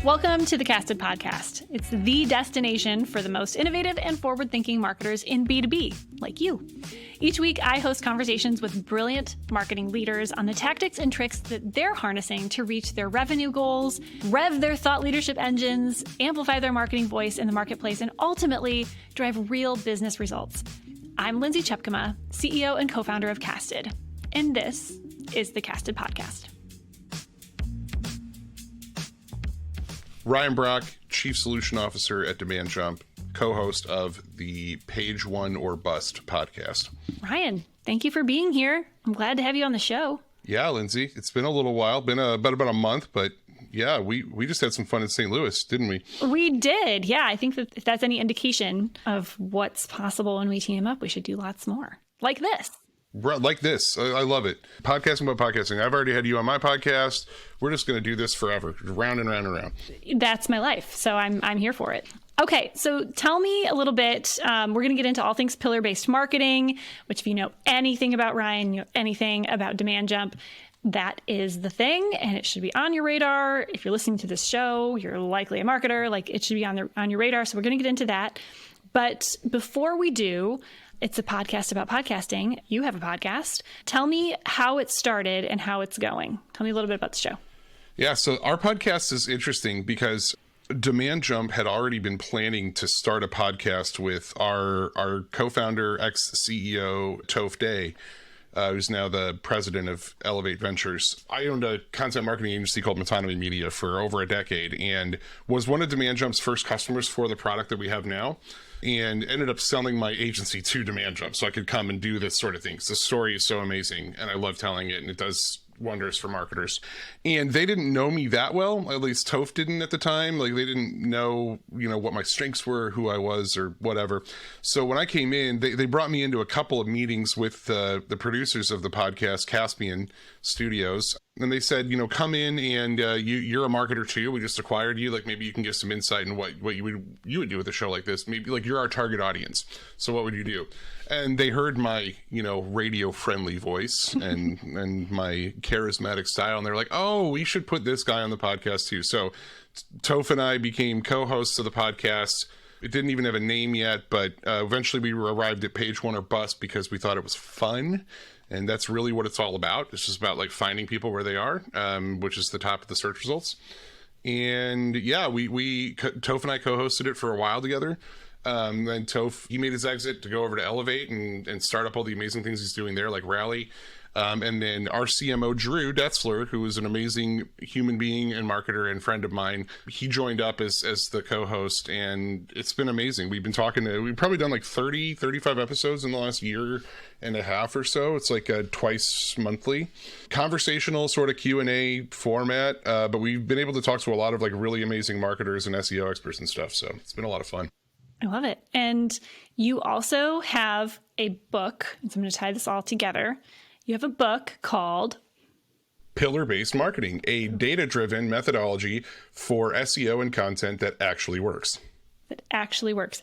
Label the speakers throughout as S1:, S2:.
S1: Welcome to the Casted Podcast. It's the destination for the most innovative and forward-thinking marketers in B2B, like you. Each week, I host conversations with brilliant marketing leaders on the tactics and tricks that they're harnessing to reach their revenue goals, rev their thought leadership engines, amplify their marketing voice in the marketplace, and ultimately drive real business results. I'm Lindsay, CEO and co-founder of Casted, and this is the Casted Podcast.
S2: Ryan Brock, Chief Solution Officer at DemandJump, co-host of the Page One or Bust podcast.
S1: Ryan, thank you for being here. I'm glad to have you on the show.
S2: Yeah, Lindsay, it's been a little while, been about a month, but yeah, we just had some fun in St. Louis, didn't we?
S1: We did. Yeah, I think that if that's any indication of what's possible when we team up, we should do lots more like this.
S2: Like this. I love it. Podcasting about podcasting. I've already had you on my podcast. We're just going to do this forever, round and round and round.
S1: That's my life. So I'm here for it. Okay, so tell me a little bit. We're going to get into all things pillar-based marketing, which if you know anything about Ryan, you know anything about DemandJump, that is the thing, and it should be on your radar. If you're listening to this show, you're likely a marketer. Like, it should be on your radar. So we're going to get into that. But before we do, it's a podcast about podcasting. You have a podcast. Tell me how it started and how it's going. Tell me a little bit about the show.
S2: Yeah, so our podcast is interesting because DemandJump had already been planning to start a podcast with our co-founder, ex-CEO, Toph Day, who's now the president of Elevate Ventures. I owned a content marketing agency called Multimedia for over a decade and was one of DemandJump's first customers for the product that we have now, and ended up selling my agency to DemandJump so I could come and do this sort of thing. The story is so amazing, and I love telling it, and it does wonders for marketers. And they didn't know me that well, at least Toph didn't at the time. Like, they didn't know, what my strengths were, who I was, or whatever. So when I came in, they brought me into a couple of meetings with the producers of the podcast, Caspian Studios. And they said, come in and you're a marketer too. We just acquired you. Like, maybe you can give some insight in what you would do with a show like this. Maybe like you're our target audience. So what would you do? And they heard my, radio friendly voice and my charismatic style. And they're like, oh, we should put this guy on the podcast too. So Toph and I became co-hosts of the podcast. It didn't even have a name yet, but eventually we arrived at Page One or Bust because we thought it was fun. And that's really what it's all about. It's just about like finding people where they are, which is the top of the search results. And yeah, Toph and I co-hosted it for a while together. Then Toph, he made his exit to go over to Elevate and start up all the amazing things he's doing there, like Rally. And then our CMO, Drew Detzler, who is an amazing human being and marketer and friend of mine, he joined up as the co-host, and it's been amazing. We've probably done like 35 episodes in the last year and a half or so. It's like a twice monthly conversational sort of Q&A format. But we've been able to talk to a lot of like really amazing marketers and SEO experts and stuff. So it's been a lot of fun.
S1: I love it. And you also have a book, and so I'm going to tie this all together. You have a book called
S2: Pillar-Based Marketing, a data-driven methodology for SEO and content that actually works.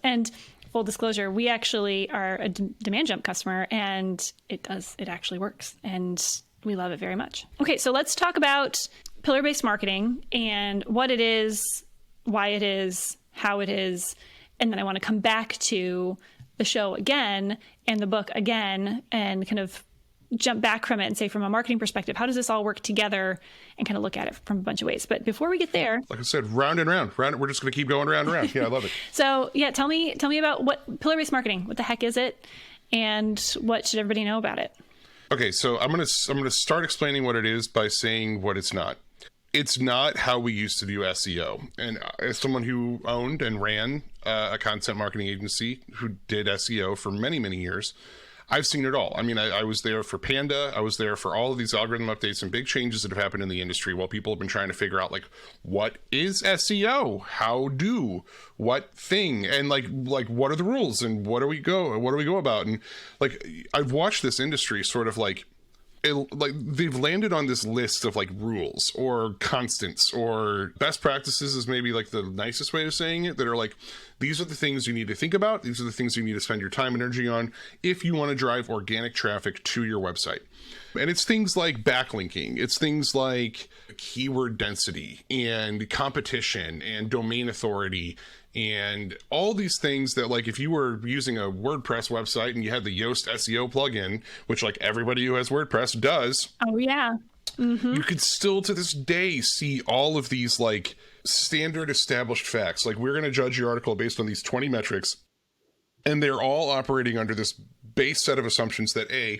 S2: And full disclosure, we actually are a DemandJump customer, and it actually works. And we love it very much. Okay, so let's talk about pillar-based marketing and what it is, why it is, how it is. And then I want to come back to the show again and the book again and kind of jump back from it and say, from a marketing perspective, how does this all work together, and kind of look at it from a bunch of ways. But before we get there, like I said, round and round, we're just going to keep going round and round. Yeah, I love it.
S1: So yeah, tell me about what pillar-based marketing, what the heck is it, and what should everybody know about it?
S2: Okay, so I'm going to start explaining what it is by saying what it's not. It's not how we used to do SEO. And as someone who owned and ran a content marketing agency who did SEO for many, many years, I've seen it all. I mean, I was there for Panda. I was there for all of these algorithm updates and big changes that have happened in the industry while people have been trying to figure out, like, what is SEO? What thing? And like, what are the rules? And what do we go about? And like, I've watched this industry sort of like like they've landed on this list of like rules or constants or best practices is maybe like the nicest way of saying it, that are like, these are the things you need to think about. These are the things you need to spend your time and energy on if you want to drive organic traffic to your website. And it's things like backlinking. It's things like keyword density and competition and domain authority and all these things that, like, if you were using a WordPress website and you had the Yoast SEO plugin, which like everybody who has WordPress does.
S1: Oh yeah. Mm-hmm.
S2: You could still to this day see all of these like standard established facts. Like, we're going to judge your article based on these 20 metrics. And they're all operating under this base set of assumptions that A,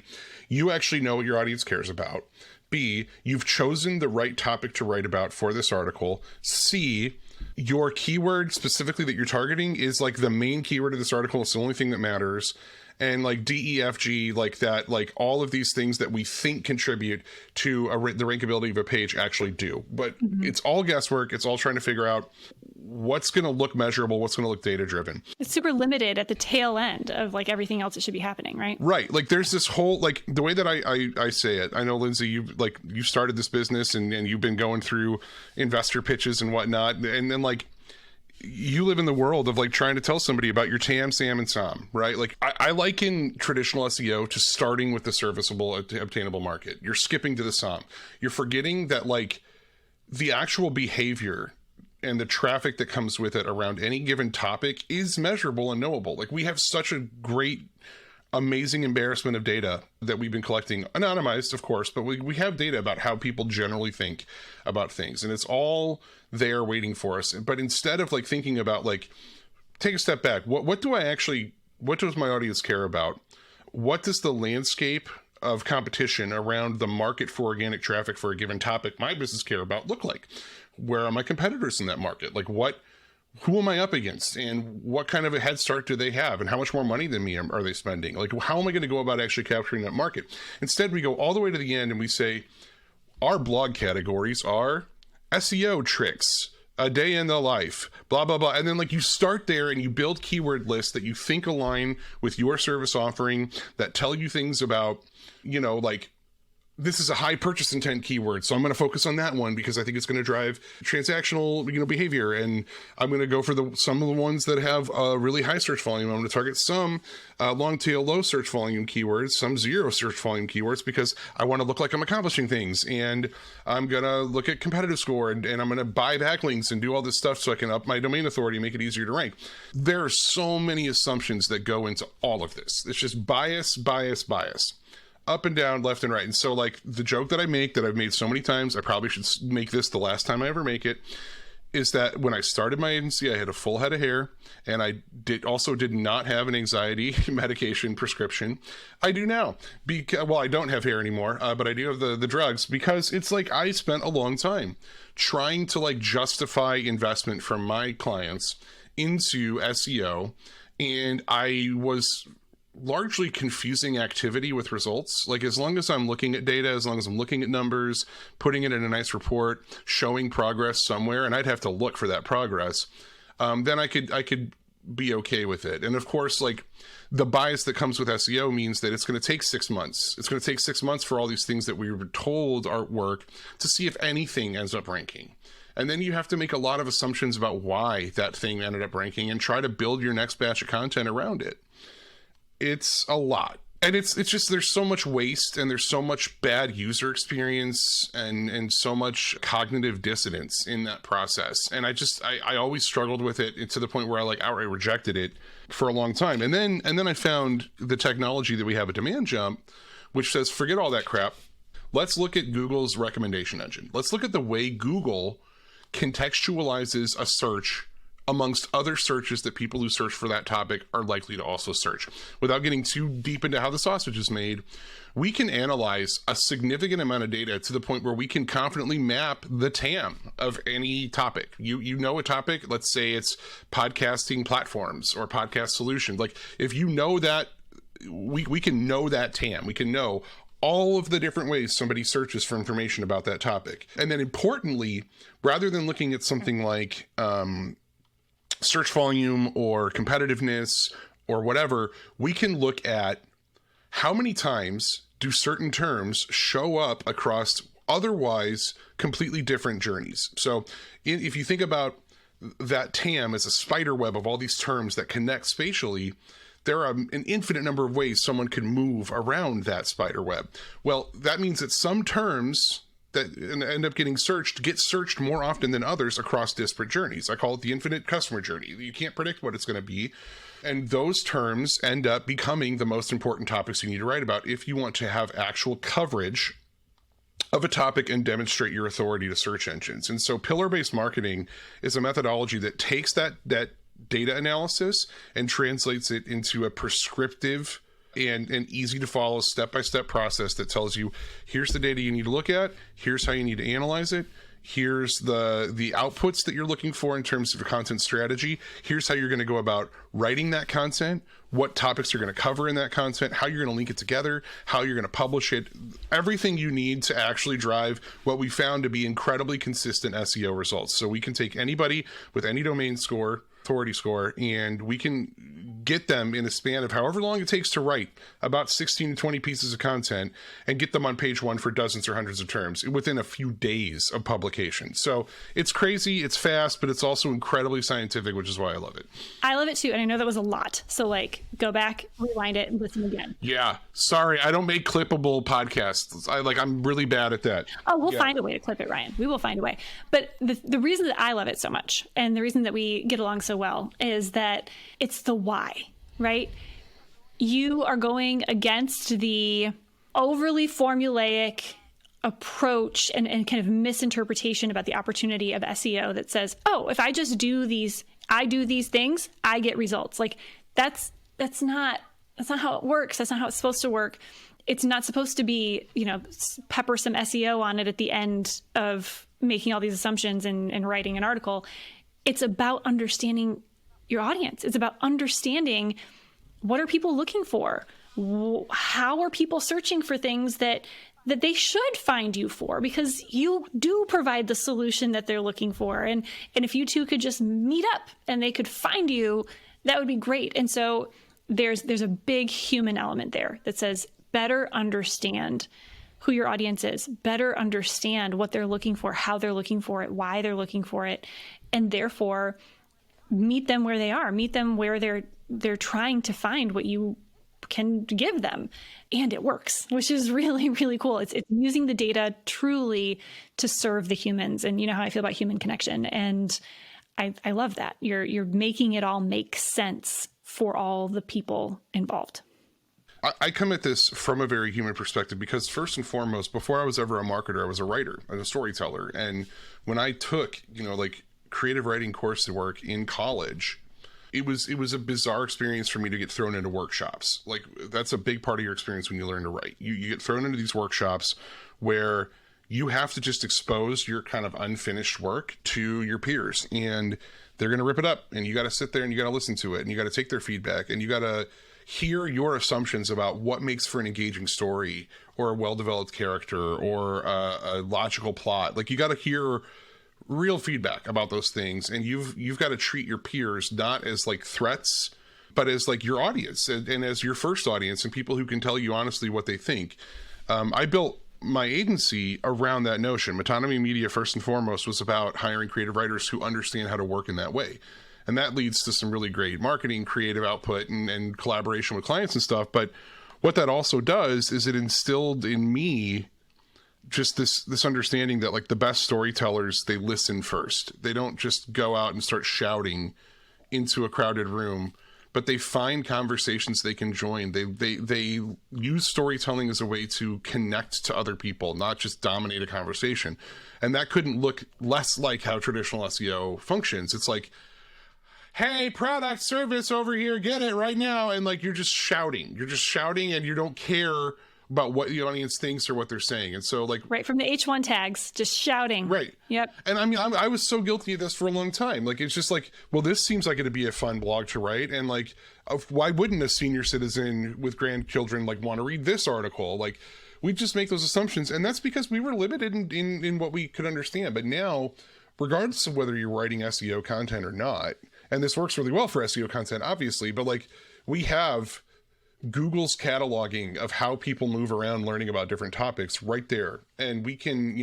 S2: you actually know what your audience cares about. B, you've chosen the right topic to write about for this article. C, your keyword specifically that you're targeting is like the main keyword of this article. It's the only thing that matters. And like D, E, F, G, like that, like all of these things that we think contribute to the rankability of a page actually do. But it's all guesswork. It's all trying to figure out what's going to look measurable, what's going to look data driven.
S1: It's super limited at the tail end of like everything else that should be happening, right?
S2: Right. Like there's this whole, like the way that I say it, I know, Lindsay, you started this business and you've been going through investor pitches and whatnot. And then like, you live in the world of like trying to tell somebody about your TAM, SAM, and SOM, right? Like I liken traditional SEO to starting with the serviceable, obtainable market. You're skipping to the SOM. You're forgetting that like the actual behavior and the traffic that comes with it around any given topic is measurable and knowable. Like we have such a great, amazing embarrassment of data that we've been collecting, anonymized, of course, but we have data about how people generally think about things, and it's all there waiting for us. But instead of like thinking about like, take a step back, what does my audience care about? What does the landscape of competition around the market for organic traffic for a given topic my business care about look like? Where are my competitors in that market? Like who am I up against, and what kind of a head start do they have, and how much more money than me are they spending? Like, how am I going to go about actually capturing that market? Instead, we go all the way to the end and we say, our blog categories are SEO tricks, a day in the life, blah, blah, blah. And then like you start there and you build keyword lists that you think align with your service offering, that tell you things about, you know, like, this is a high purchase intent keyword, so I'm going to focus on that one because I think it's going to drive transactional, behavior. And I'm going to go for some of the ones that have a really high search volume. I'm going to target some long tail, low search volume keywords, some zero search volume keywords, because I want to look like I'm accomplishing things. And I'm going to look at competitive score and I'm going to buy backlinks and do all this stuff so I can up my domain authority and make it easier to rank. There are so many assumptions that go into all of this. It's just bias, up and down, left and right. And so like the joke that I make, that I've made so many times, I probably should make this the last time I ever make it, is that when I started my agency, I had a full head of hair, and I did not have an anxiety medication prescription. I do now. Well, I don't have hair anymore, but I do have the drugs, because it's like I spent a long time trying to like justify investment from my clients into SEO, and I was largely confusing activity with results. Like, as long as I'm looking at data, as long as I'm looking at numbers, putting it in a nice report, showing progress somewhere, and I'd have to look for that progress, then I could be okay with it. And of course, like, the bias that comes with SEO means that it's going to take 6 months. It's going to take 6 months for all these things that we were told are work to see if anything ends up ranking. And then you have to make a lot of assumptions about why that thing ended up ranking and try to build your next batch of content around it. It's a lot. And it's just, there's so much waste, and there's so much bad user experience and so much cognitive dissonance in that process. And I always struggled with it to the point where I like outright rejected it for a long time. And then I found the technology that we have at DemandJump, which says, forget all that crap. Let's look at Google's recommendation engine. Let's look at the way Google contextualizes a search amongst other searches that people who search for that topic are likely to also search. Without getting too deep into how the sausage is made, we can analyze a significant amount of data to the point where we can confidently map the TAM of any topic. You know a topic, let's say it's podcasting platforms or podcast solutions. Like, if you know that, we can know that TAM. We can know all of the different ways somebody searches for information about that topic. And then importantly, rather than looking at something like search volume or competitiveness or whatever, we can look at how many times do certain terms show up across otherwise completely different journeys. So if you think about that TAM as a spider web of all these terms that connect spatially, there are an infinite number of ways someone can move around that spider web. Well, that means that some terms that end up getting searched get searched more often than others across disparate journeys. I call it the infinite customer journey. You can't predict what it's going to be. And those terms end up becoming the most important topics you need to write about if you want to have actual coverage of a topic and demonstrate your authority to search engines. And so pillar-based marketing is a methodology that takes that data analysis and translates it into a prescriptive and easy to follow step-by-step process that tells you, here's the data you need to look at, here's how you need to analyze it, here's the outputs that you're looking for in terms of a content strategy, here's how you're going to go about writing that content, what topics you're going to cover in that content, how you're going to link it together, how you're going to publish it, everything you need to actually drive what we found to be incredibly consistent SEO results. So we can take anybody with any domain score, authority score, and we can get them in a span of however long it takes to write about 16 to 20 pieces of content and get them on page one for dozens or hundreds of terms within a few days of publication. So it's crazy, it's fast, but it's also incredibly scientific, which is why I love it.
S1: I love it too. And I know that was a lot. So like go back, rewind it, and listen again.
S2: Yeah. Sorry, I don't make clippable podcasts. I'm really bad at that.
S1: Oh, we'll find a way to clip it, Ryan. We will find a way. But the reason that I love it so much and the reason that we get along so well is that it's the why, right? You are going against the overly formulaic approach and kind of misinterpretation about the opportunity of SEO that says, oh, if I just do these things, I get results. Like that's not how it works. That's not how it's supposed to work. It's not supposed to be, pepper some SEO on it at the end of making all these assumptions and writing an article. It's about understanding your audience. It's about understanding what are people looking for? How are people searching for things that they should find you for, because you do provide the solution that they're looking for. And if you two could just meet up and they could find you, that would be great. And so there's a big human element there that says better understand who your audience is, better understand what they're looking for, how they're looking for it, why they're looking for it, and therefore meet them where they are, meet them where they're trying to find what you can give them. And it works, which is really, really cool. It's using the data truly to serve the humans. And you know how I feel about human connection. And I love that. You're making it all make sense for all the people involved.
S2: I come at this from a very human perspective because first and foremost, before I was ever a marketer, I was a writer, I was a storyteller. And when I took, creative writing coursework in college, it was a bizarre experience for me to get thrown into workshops. Like that's a big part of your experience when you learn to write. You get thrown into these workshops where you have to just expose your kind of unfinished work to your peers, and they're going to rip it up, and you got to sit there and you got to listen to it, and you got to take their feedback, and you got to hear your assumptions about what makes for an engaging story or a well-developed character or a logical plot. Like you got to hear real feedback about those things, and you've got to treat your peers not as like threats, but as like your audience and as your first audience and people who can tell you honestly what they think. I built my agency around that notion. Multimedia, first and foremost, was about hiring creative writers who understand how to work in that way. And that leads to some really great marketing, creative output, and collaboration with clients and stuff. But what that also does is it instilled in me just this understanding that like the best storytellers, they listen first. They don't just go out and start shouting into a crowded room, but they find conversations they can join. They use storytelling as a way to connect to other people, not just dominate a conversation. And that couldn't look less like how traditional SEO functions. It's like, hey, product, service over here, get it right now. And like, you're just shouting and you don't care about what the audience thinks or what they're saying. And so like
S1: right from the H1 tags, just shouting.
S2: Right.
S1: Yep.
S2: And I mean, I was so guilty of this for a long time. Like, it's just like, well, this seems like it'd be a fun blog to write. And like, why wouldn't a senior citizen with grandchildren like want to read this article? Like, we just make those assumptions. And that's because we were limited in what we could understand. But now, regardless of whether you're writing SEO content or not, and this works really well for SEO content, obviously, but like we have Google's cataloging of how people move around learning about different topics right there. And we can,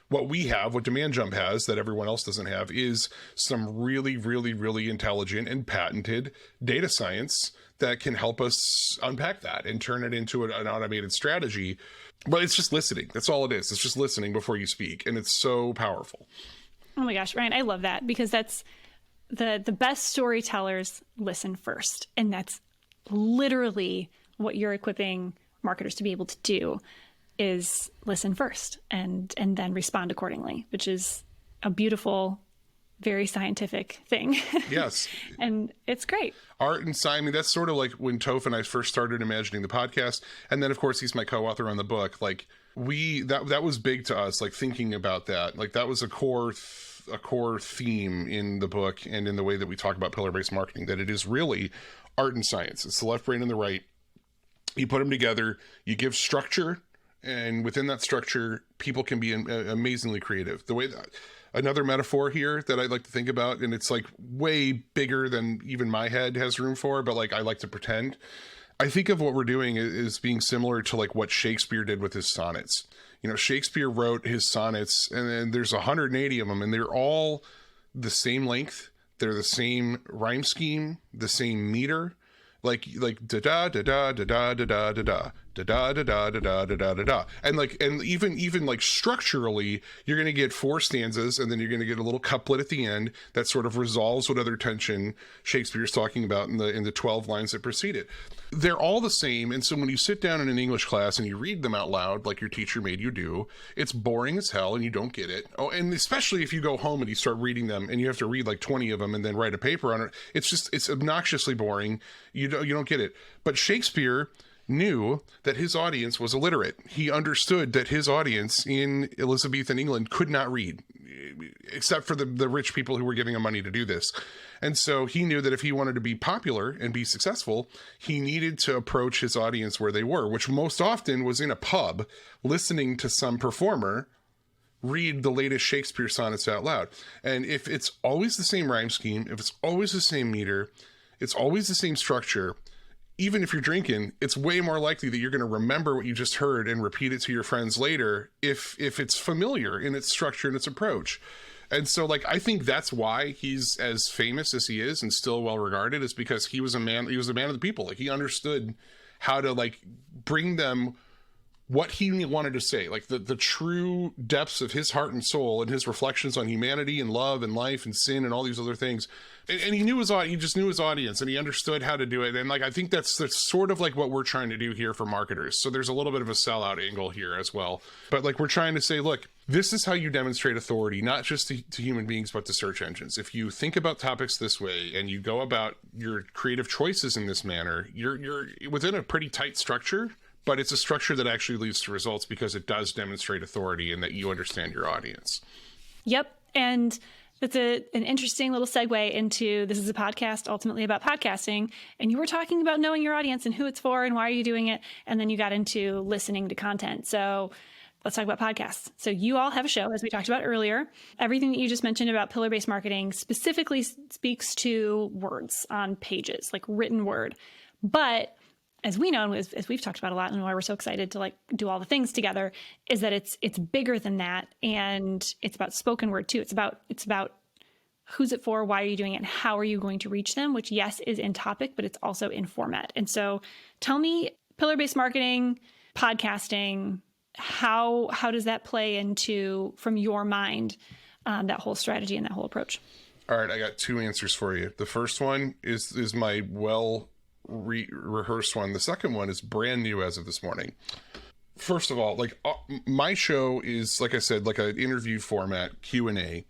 S2: what we have, what DemandJump has that everyone else doesn't have, is some really, really, really intelligent and patented data science that can help us unpack that and turn it into an automated strategy. But it's just listening. That's all it is. It's just listening before you speak. And it's so powerful.
S1: Oh my gosh, Ryan, I love that, because that's the best storytellers listen first. And that's literally what you're equipping marketers to be able to do, is listen first and then respond accordingly, which is a beautiful, very scientific thing. Yes. And it's great.
S2: Art and science. I mean, that's sort of like when Toph and I first started imagining the podcast. And then of course he's my co-author on the book. Like that was big to us, like thinking about that. Like that was a core theme in the book and in the way that we talk about pillar-based marketing, that it is really art and science. It's the left brain and the right. You put them together, you give structure, and within that structure, people can be amazingly creative. The way that another metaphor here that I like to think about, and it's like way bigger than even my head has room for, but like I like to pretend. I think of what we're doing as being similar to like what Shakespeare did with his sonnets. Shakespeare wrote his sonnets, and then there's 180 of them, and they're all the same length. They're the same rhyme scheme, the same meter, like da da da da da da da da da da da da da da da da da da, and even like structurally, you're going to get 4 stanzas, and then you're going to get a little couplet at the end that sort of resolves what other tension Shakespeare's talking about in the 12 lines that precede it. They're all the same, and so when you sit down in an English class and you read them out loud, like your teacher made you do, it's boring as hell, and you don't get it. Oh, and especially if you go home and you start reading them, and you have to read like 20 of them and then write a paper on it, it's obnoxiously boring. You don't get it. But Shakespeare knew that his audience was illiterate. He understood that his audience in Elizabethan England could not read, except for the rich people who were giving him money to do this. And so he knew that if he wanted to be popular and be successful, he needed to approach his audience where they were, which most often was in a pub, listening to some performer read the latest Shakespeare sonnets out loud. And if it's always the same rhyme scheme, if it's always the same meter, it's always the same structure, even if you're drinking, it's way more likely that you're going to remember what you just heard and repeat it to your friends later if it's familiar in its structure and its approach. And so, like, I think that's why he's as famous as he is and still well regarded, is because he was a man of the people. Like, he understood how to, like, bring them what he wanted to say, like the true depths of his heart and soul and his reflections on humanity and love and life and sin and all these other things. And he knew he just knew his audience, and he understood how to do it. And like, I think that's sort of like what we're trying to do here for marketers. So there's a little bit of a sellout angle here as well. But like, we're trying to say, look, this is how you demonstrate authority, not just to human beings, but to search engines. If you think about topics this way and you go about your creative choices in this manner, you're within a pretty tight structure. But it's a structure that actually leads to results because it does demonstrate authority and that you understand your audience.
S1: Yep. And that's an interesting little segue into, this is a podcast ultimately about podcasting. And you were talking about knowing your audience and who it's for and why are you doing it. And then you got into listening to content. So let's talk about podcasts. So you all have a show, as we talked about earlier. Everything that you just mentioned about pillar-based marketing specifically speaks to words on pages, like written word. But as we know, and as we've talked about a lot, and why we're so excited to like do all the things together, is that it's bigger than that, and it's about spoken word too. It's about who's it for, why are you doing it, and how are you going to reach them? Which, yes, is in topic, but it's also in format. And so, tell me, pillar-based marketing, podcasting, how does that play into, from your mind, that whole strategy and that whole approach?
S2: All right, I got 2 answers for you. The first one is my rehearsed one. The second one is brand new as of this morning. First of all, like my show is, like I said, like an interview format, Q&A.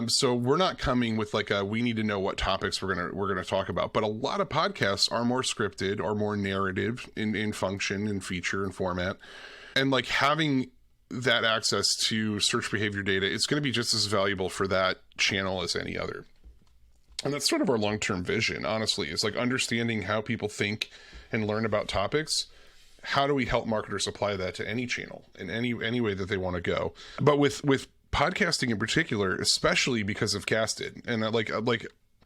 S2: So we're not coming with like we need to know what topics we're gonna talk about. But a lot of podcasts are more scripted, or more narrative in function and feature and format. And like having that access to search behavior data, it's going to be just as valuable for that channel as any other. And that's sort of our long-term vision, honestly, is like understanding how people think and learn about topics. How do we help marketers apply that to any channel in any way that they want to go? But with podcasting in particular, especially because of Casted, and like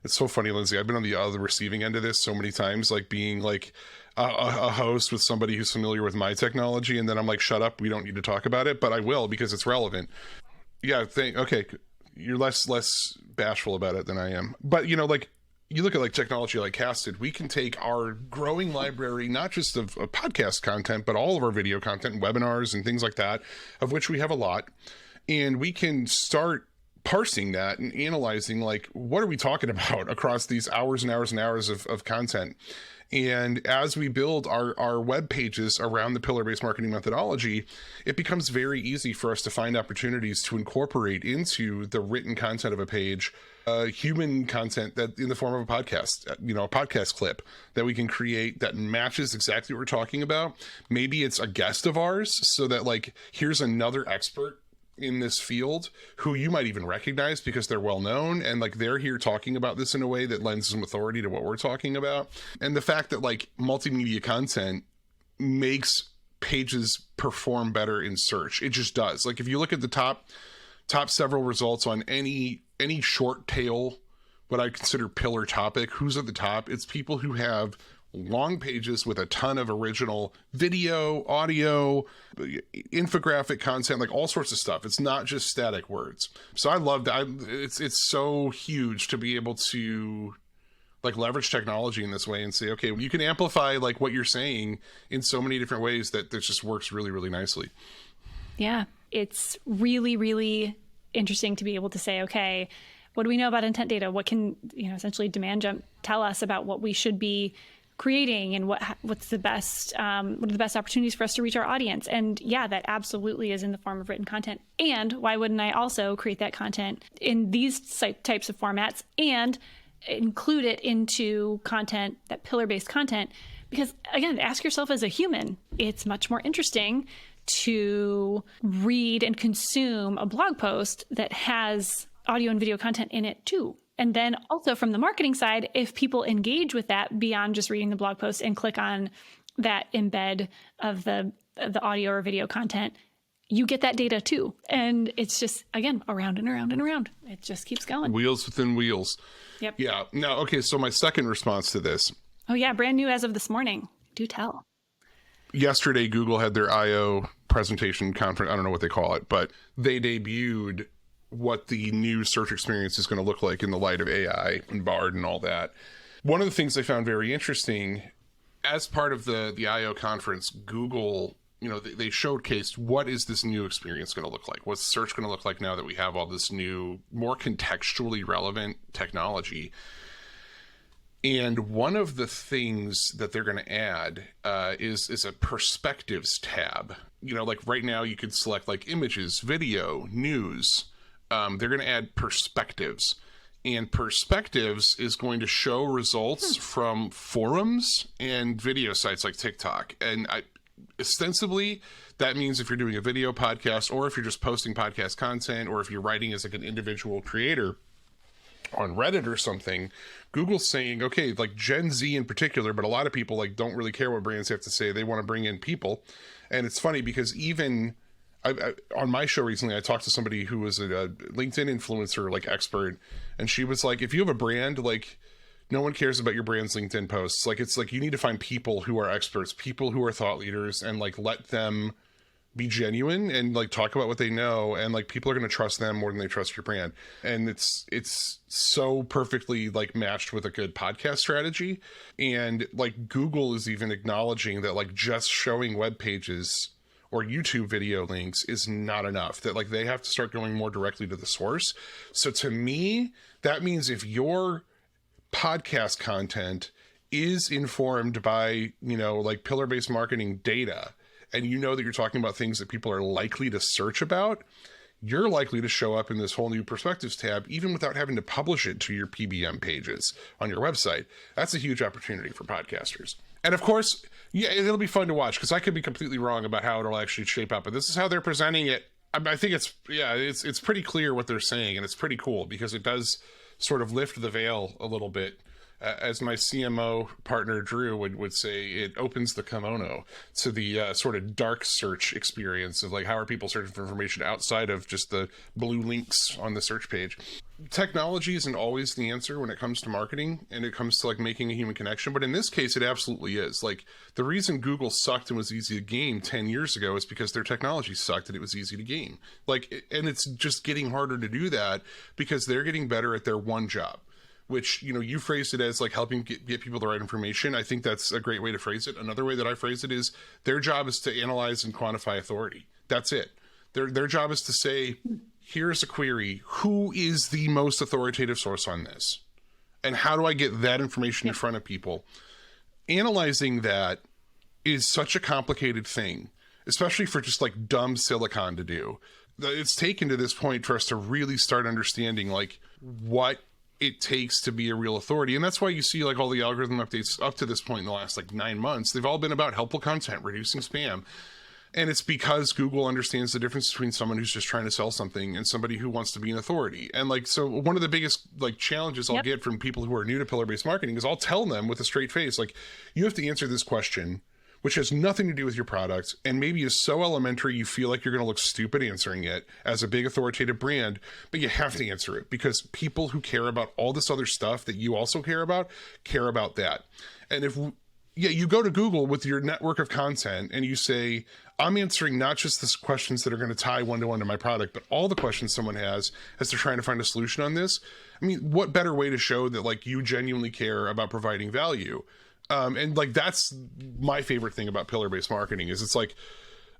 S2: It's so funny, Lindsay. I've been on the other receiving end of this so many times, like being like a host with somebody who's familiar with my technology, and then I'm like, shut up, we don't need to talk about it, but I will because it's relevant. Yeah, okay, you're less bashful about it than I am. But like you look at like technology like Casted, we can take our growing library, not just of podcast content, but all of our video content and webinars and things like that, of which we have a lot, and we can start parsing that and analyzing like, what are we talking about across these hours and hours and hours of content. And as we build our web pages around the pillar-based marketing methodology, it becomes very easy for us to find opportunities to incorporate into the written content of a page human content that in the form of a podcast, a podcast clip that we can create that matches exactly what we're talking about. Maybe it's a guest of ours, so that like, here's another expert in this field who you might even recognize because they're well known, and like they're here talking about this in a way that lends some authority to what we're talking about. And the fact that like multimedia content makes pages perform better in search, it just does. Like if you look at the top several results on any short tail, what I consider pillar topic, who's at the top? It's people who have long pages with a ton of original video, audio, infographic content, like all sorts of stuff. It's not just static words. So I love that. It's so huge to be able to like leverage technology in this way and say, okay, well, you can amplify like what you're saying in so many different ways that this just works really, really nicely.
S1: Yeah, it's really, really interesting to be able to say, okay, what do we know about intent data? What can, essentially DemandJump tell us about what we should be creating, and what's the best, what are the best opportunities for us to reach our audience? And yeah, that absolutely is in the form of written content. And why wouldn't I also create that content in these types of formats and include it into content, that pillar-based content? Because again, ask yourself as a human, it's much more interesting to read and consume a blog post that has audio and video content in it too. And then also from the marketing side, if people engage with that beyond just reading the blog post and click on that embed of the audio or video content, you get that data too. And it's just, again, around and around and around. It just keeps going.
S2: Wheels within wheels.
S1: Yep.
S2: Yeah. Now, okay, so my second response to this.
S1: Oh yeah, brand new as of this morning. Do tell.
S2: Yesterday, Google had their I/O presentation conference. I don't know what they call it, but they debuted what the new search experience is going to look like in the light of AI and Bard and all that. One of the things I found very interesting as part of the I/O conference, Google, they showcased what is this new experience going to look like? What's search going to look like now that we have all this new, more contextually relevant technology? And one of the things that they're going to add is a perspectives tab. Like right now you could select like images, video, news. They're going to add perspectives, and perspectives is going to show results from forums and video sites like TikTok. And ostensibly, that means if you're doing a video podcast, or if you're just posting podcast content, or if you're writing as like an individual creator on Reddit or something, Google's saying, okay, like Gen Z in particular, but a lot of people like don't really care what brands have to say. They want to bring in people. And it's funny because even I, on my show recently, I talked to somebody who was a LinkedIn influencer, like expert, and she was like, if you have a brand, like no one cares about your brand's LinkedIn posts. Like, it's like you need to find people who are experts, people who are thought leaders, and like let them be genuine and like talk about what they know, and like people are going to trust them more than they trust your brand. And it's so perfectly like matched with a good podcast strategy. And like Google is even acknowledging that like just showing web pages or YouTube video links is not enough, that like they have to start going more directly to the source. So to me, that means if your podcast content is informed by, like pillar-based marketing data, and that you're talking about things that people are likely to search about, you're likely to show up in this whole new perspectives tab, even without having to publish it to your PBM pages on your website. That's a huge opportunity for podcasters. And of course, yeah, it'll be fun to watch because I could be completely wrong about how it'll actually shape up, but this is how they're presenting it. I think it's pretty clear what they're saying, and it's pretty cool because it does sort of lift the veil a little bit As my CMO partner Drew would say, it opens the kimono to the sort of dark search experience of like, how are people searching for information outside of just the blue links on the search page. Technology isn't always the answer when it comes to marketing and it comes to like making a human connection, but in this case it absolutely is. Like, the reason Google sucked and was easy to game 10 years ago is because their technology sucked and it was easy to game. Like, and it's just getting harder to do that because they're getting better at their one job, which, you know, you phrased it as like helping get people the right information. I think that's a great way to phrase it. Another way that I phrase it is their job is to analyze and quantify authority. That's it. Their job is to say, here's a query. Who is the most authoritative source on this? And how do I get that information in front of people? Analyzing that is such a complicated thing, especially for just like dumb silicon to do. It's taken to this point for us to really start understanding like what it takes to be a real authority. And that's why you see like all the algorithm updates up to this point in the last like 9 months, they've all been about helpful content, reducing spam. And it's because Google understands the difference between someone who's just trying to sell something and somebody who wants to be an authority. And like, so one of the biggest like challenges I'll get from people who are new to pillar-based marketing is I'll tell them with a straight face, like, you have to answer this question, which has nothing to do with your product and maybe is so elementary you feel like you're going to look stupid answering it as a big authoritative brand, but you have to answer it because people who care about all this other stuff that you also care about that. And if you go to Google with your network of content and you say, I'm answering not just the questions that are going to tie one-to-one to my product, but all the questions someone has as they're trying to find a solution on this. I mean, what better way to show that like you genuinely care about providing value? And like, that's my favorite thing about pillar-based marketing is it's like,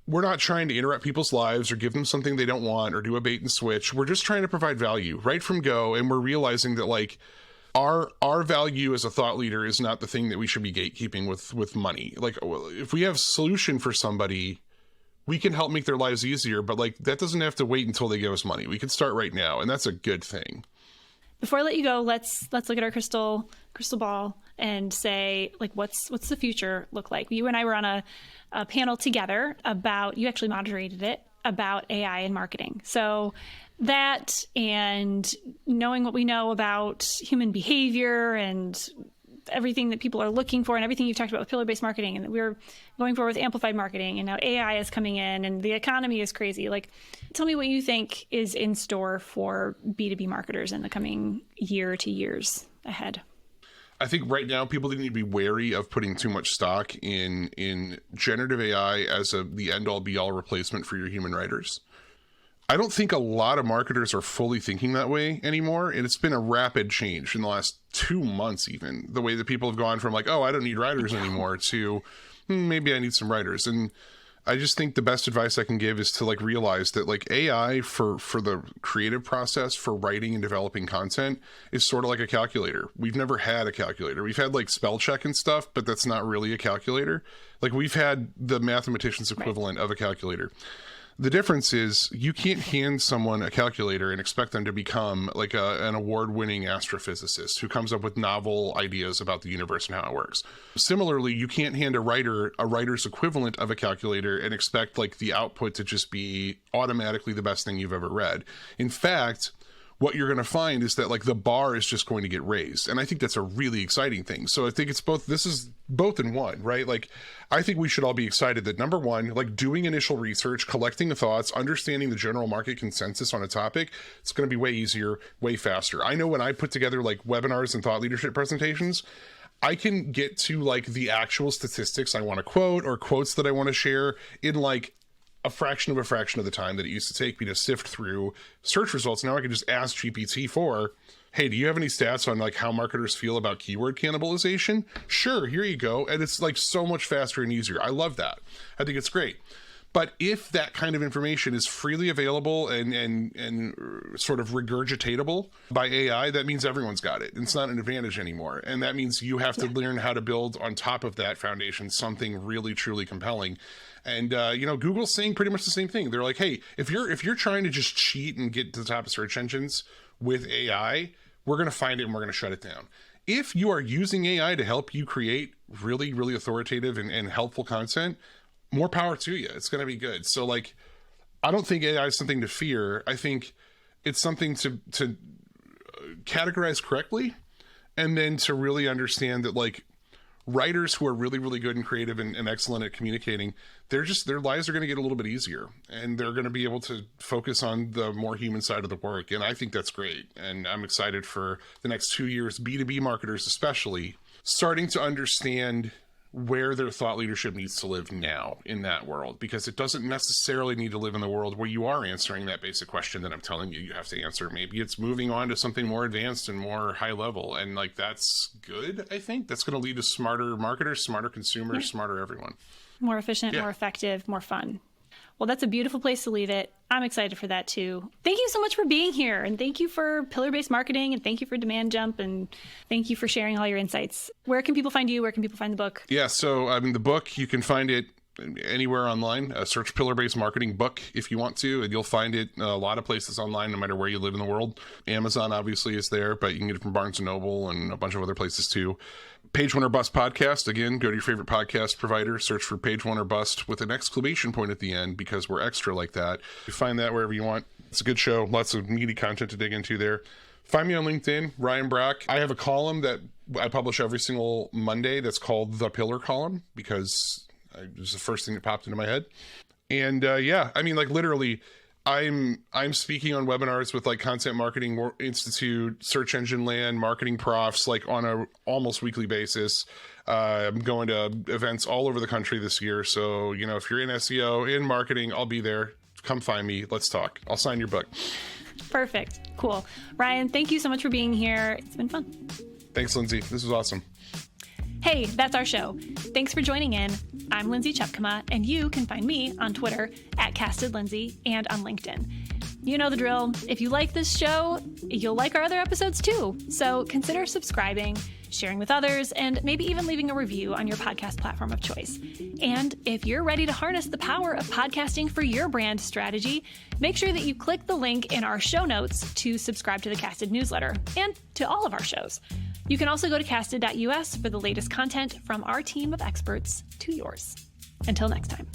S2: we're not trying to interrupt people's lives or give them something they don't want or do a bait and switch. We're just trying to provide value right from go. And we're realizing that like our value as a thought leader is not the thing that we should be gatekeeping with money. Like, if we have a solution for somebody, we can help make their lives easier, but like, that doesn't have to wait until they give us money. We can start right now. And that's a good thing.
S1: Before I let you go, let's look at our crystal ball and say, like, what's the future look like? You and I were on a panel together about, you actually moderated it, about AI and marketing. So that, and knowing what we know about human behavior and everything that people are looking for and everything you've talked about with pillar-based marketing, and that we're going forward with amplified marketing, and now AI is coming in and the economy is crazy. Like, tell me what you think is in store for B2B marketers in the coming year to years ahead.
S2: I think right now people need to be wary of putting too much stock in generative AI as the end-all be-all replacement for your human writers. I don't think a lot of marketers are fully thinking that way anymore, and it's been a rapid change in the last 2 months even, the way that people have gone from like, oh, I don't need writers anymore to maybe I need some writers. And I just think the best advice I can give is to like realize that like AI for the creative process for writing and developing content is sort of like a calculator. We've never had a calculator. We've had like spell check and stuff, but that's not really a calculator. Like, we've had the mathematician's equivalent of a calculator. The difference is you can't hand someone a calculator and expect them to become like an award-winning astrophysicist who comes up with novel ideas about the universe and how it works. Similarly, you can't hand a writer's equivalent of a calculator and expect like the output to just be automatically the best thing you've ever read. In fact, what you're going to find is that like the bar is just going to get raised. And I think that's a really exciting thing. So I think it's both, this is both in one, right? Like, I think we should all be excited that number one, like doing initial research, collecting the thoughts, understanding the general market consensus on a topic, it's going to be way easier, way faster. I know when I put together like webinars and thought leadership presentations, I can get to like the actual statistics I want to quote or quotes that I want to share in like a fraction of the time that it used to take me to sift through search results. Now I can just ask GPT for, hey, do you have any stats on like how marketers feel about keyword cannibalization? Sure, here you go. And it's like so much faster and easier. I love that. I think it's great. But if that kind of information is freely available and sort of regurgitatable by AI, that means everyone's got it. It's not an advantage anymore. And that means you have to learn how to build on top of that foundation something really, truly compelling. And, Google's saying pretty much the same thing. They're like, hey, if you're trying to just cheat and get to the top of search engines with AI, we're going to find it and we're going to shut it down. If you are using AI to help you create really, really authoritative and helpful content, more power to you. It's going to be good. So like, I don't think AI is something to fear. I think it's something to categorize correctly And then to really understand that, like, writers who are really, really good and creative and excellent at communicating, their lives are going to get a little bit easier, and they're going to be able to focus on the more human side of the work. And I think that's great. And I'm excited for the next 2 years, B2B marketers especially, starting to understand where their thought leadership needs to live now in that world, because it doesn't necessarily need to live in the world where you are answering that basic question that I'm telling you you have to answer. Maybe it's moving on to something more advanced and more high level, and like, that's good. I think that's going to lead to smarter marketers, smarter consumers, smarter everyone.
S1: More efficient, more effective, more fun. Well, that's a beautiful place to leave it. I'm excited for that too. Thank you so much for being here, and thank you for pillar-based marketing, and thank you for DemandJump, and thank you for sharing all your insights. Where can people find you? Where can people find the book?
S2: Yeah, so the book, you can find it anywhere online. Search Pillar-Based Marketing book if you want to, and you'll find it a lot of places online, no matter where you live in the world. Amazon obviously is there, but you can get it from Barnes & Noble and a bunch of other places too. Page One or Bust podcast. Again, go to your favorite podcast provider, search for Page One or Bust with an exclamation point at the end, because we're extra like that. You find that wherever you want. It's a good show. Lots of meaty content to dig into there. Find me on LinkedIn, Ryan Brock. I have a column that I publish every single Monday that's called The Pillar Column, because it was the first thing that popped into my head. And literally, I'm speaking on webinars with like Content Marketing Institute, Search Engine Land, marketing profs, like on a almost weekly basis. I'm going to events all over the country this year. So, if you're in SEO, in marketing, I'll be there. Come find me. Let's talk. I'll sign your book.
S1: Perfect. Cool. Ryan, thank you so much for being here. It's been fun.
S2: Thanks, Lindsay. This was awesome.
S1: Hey, that's our show. Thanks for joining in. I'm Lindsay Chupkema, and you can find me on Twitter @CastedLindsay and on LinkedIn. You know the drill. If you like this show, you'll like our other episodes too. So consider subscribing, sharing with others, and maybe even leaving a review on your podcast platform of choice. And if you're ready to harness the power of podcasting for your brand strategy, make sure that you click the link in our show notes to subscribe to the Casted newsletter and to all of our shows. You can also go to casted.us for the latest content from our team of experts to yours. Until next time.